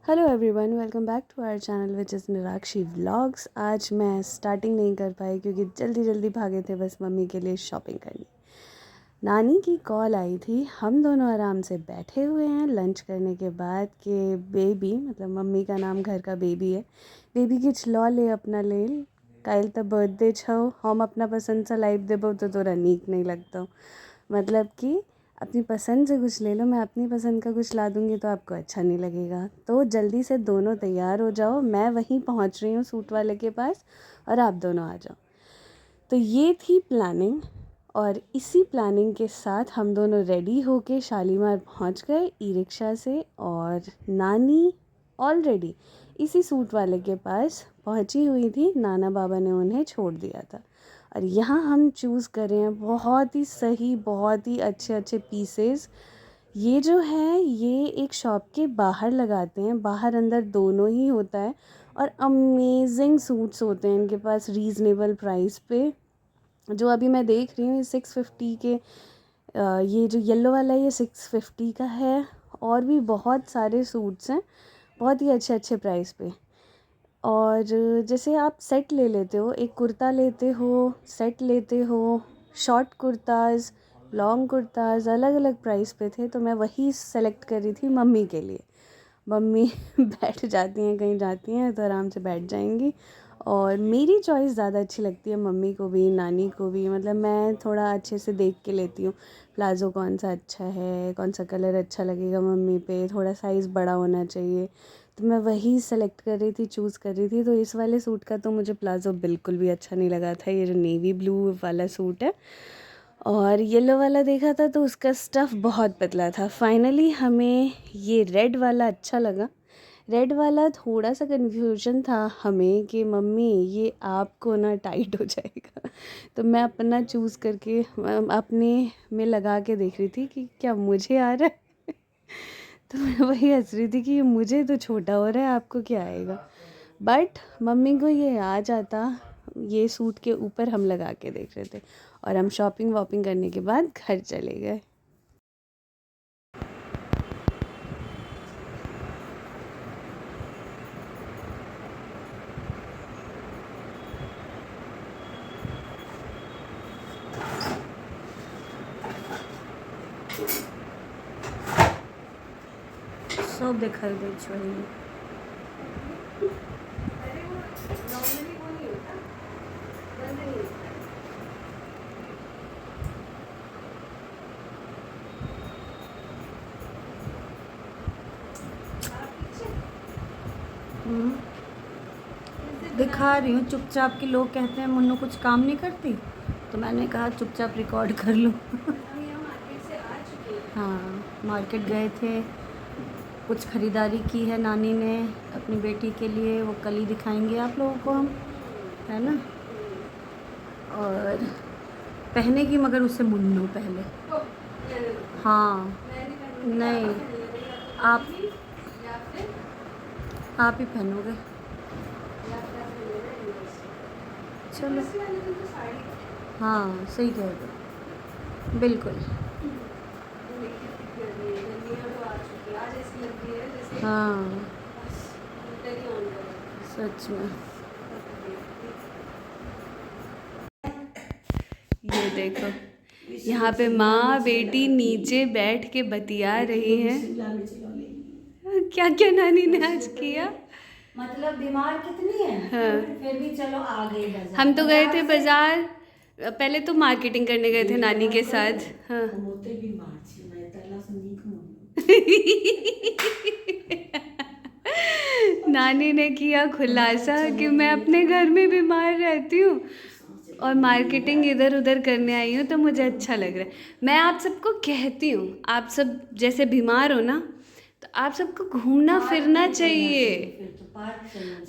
Hello everyone, welcome back to our channel which is Nirakshi vlogs. आज मैं starting नहीं कर पाई क्योंकि जल्दी जल्दी भागे थे बस मम्मी के लिए शॉपिंग करनी। नानी की कॉल आई थी, हम दोनों आराम से बैठे हुए हैं लंच करने के बाद कि बेबी, मतलब मम्मी का नाम घर का बेबी है, बेबी किछ लॉ ले अपना ले काल तो बर्थडे छो, हम अपना पसंद सा लाइफ देबो तो तोरा नीक नहीं लगता। मतलब कि अपनी पसंद से कुछ ले लो, मैं अपनी पसंद का कुछ ला दूँगी तो आपको अच्छा नहीं लगेगा। तो जल्दी से दोनों तैयार हो जाओ, मैं वहीं पहुँच रही हूँ सूट वाले के पास और आप दोनों आ जाओ। तो ये थी प्लानिंग और इसी प्लानिंग के साथ हम दोनों रेडी होके शालीमार पहुँच गए ई रिक्शा से। और नानी ऑलरेडी इसी सूट वाले के पास पहुँची हुई थी, नाना बाबा ने उन्हें छोड़ दिया था। और यहाँ हम चूज़ कर रहे हैं बहुत ही सही, बहुत ही अच्छे अच्छे पीसेस। ये जो है ये एक शॉप के बाहर लगाते हैं, बाहर अंदर दोनों ही होता है। और अमेजिंग सूट्स होते हैं इनके पास रीज़नेबल प्राइस पे। जो अभी मैं देख रही हूँ 650 के, ये जो येलो वाला है ये 650 का है। और भी बहुत सारे सूट्स हैं बहुत ही अच्छे अच्छे प्राइस पे। और जैसे आप सेट ले लेते हो, एक कुर्ता लेते हो, सेट लेते हो, शॉर्ट कुर्ताज़, लॉन्ग कुर्ताज़ अलग अलग प्राइस पे थे। तो मैं वही सेलेक्ट कर रही थी मम्मी के लिए। मम्मी बैठ जाती हैं, कहीं जाती हैं तो आराम से बैठ जाएंगी। और मेरी चॉइस ज़्यादा अच्छी लगती है मम्मी को भी, नानी को भी। मतलब मैं थोड़ा अच्छे से देख के लेती हूँ प्लाज़ो कौन सा अच्छा है, कौन सा कलर अच्छा लगेगा मम्मी पे, थोड़ा साइज़ बड़ा होना चाहिए। तो मैं वही सेलेक्ट कर रही थी, चूज़ कर रही थी। तो इस वाले सूट का तो मुझे प्लाज़ो बिल्कुल भी अच्छा नहीं लगा था, ये जो नेवी ब्लू वाला सूट है। और येलो वाला देखा था तो उसका स्टफ़ बहुत पतला था। फाइनली हमें ये रेड वाला अच्छा लगा। रेड वाला थोड़ा सा कन्फ्यूजन था हमें कि मम्मी ये आपको ना टाइट हो जाएगा। तो मैं अपना चूज़ करके अपने में लगा के देख रही थी कि क्या मुझे आ रहा है। तो मैं वही हंस रही थी कि मुझे तो छोटा हो रहा है, आपको क्या आएगा। बट मम्मी को ये आ जाता, ये सूट के ऊपर हम लगा के देख रहे थे। और हम शॉपिंग वॉपिंग करने के बाद घर चले गए। सब देखल गई छोड़ी। दिखा रही हूँ चुपचाप के। लोग कहते हैं मुन्नू कुछ काम नहीं करती, तो मैंने कहा चुपचाप रिकॉर्ड कर लूँ। हाँ, मार्केट गए थे, कुछ ख़रीदारी की है नानी ने अपनी बेटी के लिए, वो कल ही दिखाएंगे आप लोगों को हम, है ना। और पहनेगी मगर उससे मुन्नू पहले। हाँ नहीं, आप ही पहनोगे। चलो, हाँ सही कह रहे हो, बिल्कुल। हाँ सच में। ये देखो, यहाँ पे माँ बेटी नीचे बैठ के बतिया रही हैं। क्या क्या नानी ने आज किया। मतलब बीमार कितनी है। हाँ, फिर भी चलो आ गई बाजार। हम तो गए थे बाजार। पहले तो मार्केटिंग करने गए थे नानी के साथ। हाँ नानी ने किया खुलासा कि मैं अपने घर में बीमार रहती हूँ और मार्केटिंग इधर उधर करने आई हूँ, तो मुझे अच्छा लग रहा है। मैं आप सबको कहती हूँ, आप सब जैसे बीमार हो ना, तो आप सबको घूमना फिरना चाहिए।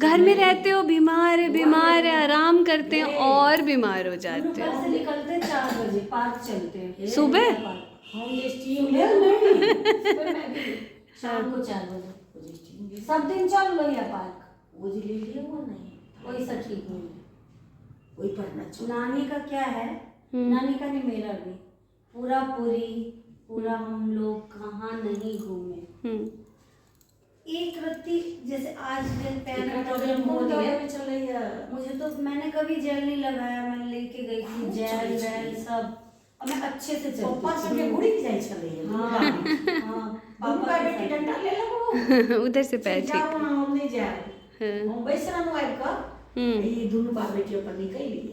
घर में रहते हो, बीमार है, आराम करते हैं और बीमार हो जाते घर हो। से निकलते 4 बजे पार्क चलते हैं सुबह हम ये स्टीम ले नहीं। शाम को 4 बजे सब दिन चल भैया पार्क। वो जो ले लिया वो नहीं, वही सब ठीक नहीं है, वही पढ़ना चाहिए। नानी का क्या है, नानी का नहीं मेरा भी, पूरा हम लोग कहाँ नहीं घूमे। एक रत्ती जैसे आज दिन पैर में प्रॉब्लम प्रॉब्लम हो रही है, चल रही है। मुझे तो मैंने कभी जेल नहीं लगाया, मैं लेके गई थी जेल वेल सब, और मैं अच्छे से चलती पप्पा थी। संगे घुड़ी की जाई चल रही है। हाँ हाँ पापा के बेटी साथ। डंडा ले लगो। उधर से पैर जाओ ठीक। ना, हम नहीं जाए। हाँ। हम बैसरा नु आइब का ये दोनों बाप बेटी अपन निकल लिए।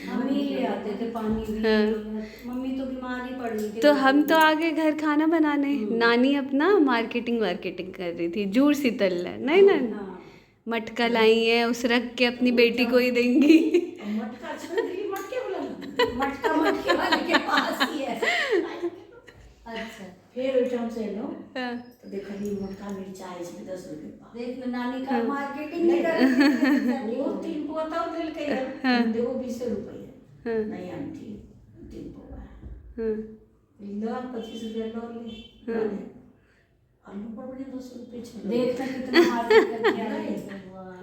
हम ही ले आते थे पानी भी। हाँ। मम्मी तो बीमार ही पड़ गई थी। तो हम तो आगे घर खाना बनाने, नानी अपना मार्केटिंग कर रही थी, जूड़ शीतल नहीं ना, हाँ। मटका लाई है, उस रख के अपनी बेटी को ही देंगी। मटका छोड़ दी, मटके बोला मटका मटके वाले के पास ही है। अच्छा फिर उठम से लो हाँ। तो देखली मटका मिर्चाई इसमें 10 रुपए पा। देख लो नानी का मार्केटिंग नहीं कर रही वो 3 पुआ तब दिल के यार देवो 20 रुपए हाँ। नहीं आंटी 3 पुआ हाँ। लो 25 रुपए लो ले आलू पर बने 10 रुपए चलो देखना कितना मार्केट कर दिया है।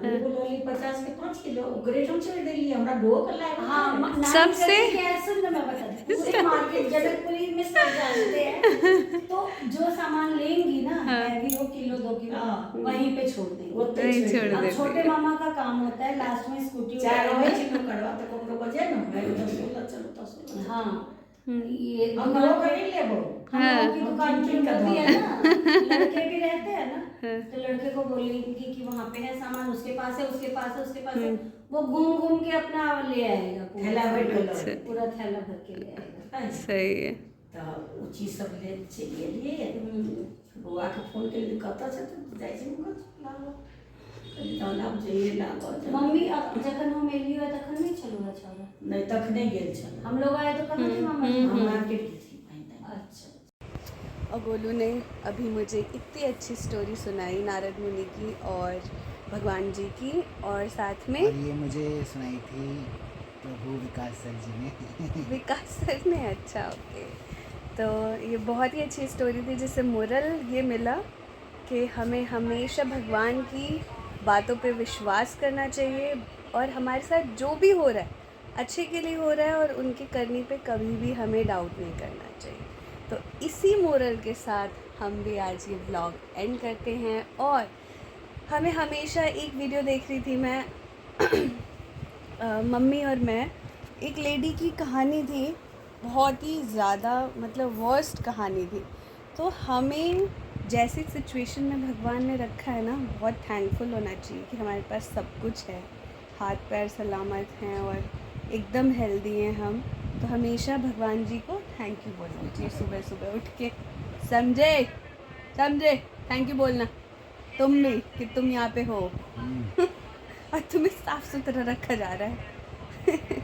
वो लोली 50 के 5 किलो ग्रेट हम छोड़ देली हमरा डो कर लाए। हाँ सबसे कैसे ना मैं बता दूं, पूरे मार्केट जनकपुरी में सब जानते हैं, तो जो सामान लेंगी ना हैवी हो किलो 2 किलो वहीं पे छोड़ देंगे। वहीं छोड़ अब देते छोटे मामा का काम होता है लास्ट में स्कूटी चार उठाना। होई चिन्ह करवा तो कोनो बजे ना मैं तो 16 चलो तो 16 हाँ ये हम दुकान लोग पे नहीं लेबो। हम लोगों की दुकान पे वो भी है ना, लड़के भी रहते हैं ना, तो लड़के को बोलेंगी कि वहाँ पे है सामान, उसके पास है उसके पास है उसके पास है, वो घूम घूम के अपना ले आएगा थैला भर के लो। पूरा थैला भर के ले आएगा। सही है। तो वो चीज सब ले चलिए लिए बुआ के फोन के लिए कहता से तो जाई छी मुका लालो कहीं तो लाभ जाइए लाभ मम्मी अब जखन हम एली हुआ तखन नहीं चलूगा छोरा, नहीं तक नहीं गेल छल हम लोग आए तो कहाँ थे मामा जी? हम मार्केट की थी पहले। अच्छा और गोलू ने अभी मुझे इतनी अच्छी स्टोरी सुनाई नारद मुनि की और भगवान जी की, और साथ में और ये मुझे सुनाई थी प्रभु विकास सर जी ने। विकास सर ने। अच्छा ओके, तो ये बहुत ही अच्छी स्टोरी थी जिससे मोरल ये मिला कि हमें हमेशा भगवान की बातों पे विश्वास करना चाहिए, और हमारे साथ जो भी हो रहा है अच्छे के लिए हो रहा है, और उनके करने पे कभी भी हमें डाउट नहीं करना चाहिए। तो इसी मोरल के साथ हम भी आज ये व्लॉग एंड करते हैं। और हमें हमेशा एक वीडियो देख रही थी मैं मम्मी और मैं, एक लेडी की कहानी थी, बहुत ही ज़्यादा मतलब वर्स्ट कहानी थी। तो हमें जैसी सिचुएशन में भगवान ने रखा है ना, बहुत थैंकफुल होना चाहिए कि हमारे पास सब कुछ है, हाथ पैर सलामत हैं और एकदम हेल्दी हैं हम। तो हमेशा भगवान जी को थैंक यू बोलना चाहिए सुबह सुबह उठ के। समझे समझे, थैंक यू बोलना तुम भी कि तुम यहाँ पे हो और तुम्हें साफ़ सुथरा रखा जा रहा है।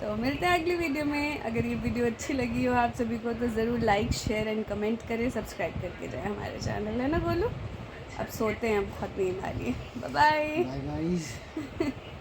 तो मिलते हैं अगली वीडियो में। अगर ये वीडियो अच्छी लगी हो आप सभी को तो ज़रूर लाइक शेयर एंड कमेंट करें, सब्सक्राइब करके जाए हमारे चैनल, है ना बोलो। अब सोते हैं, बहुत नींद आ रही है। Bye bye. Bye guys.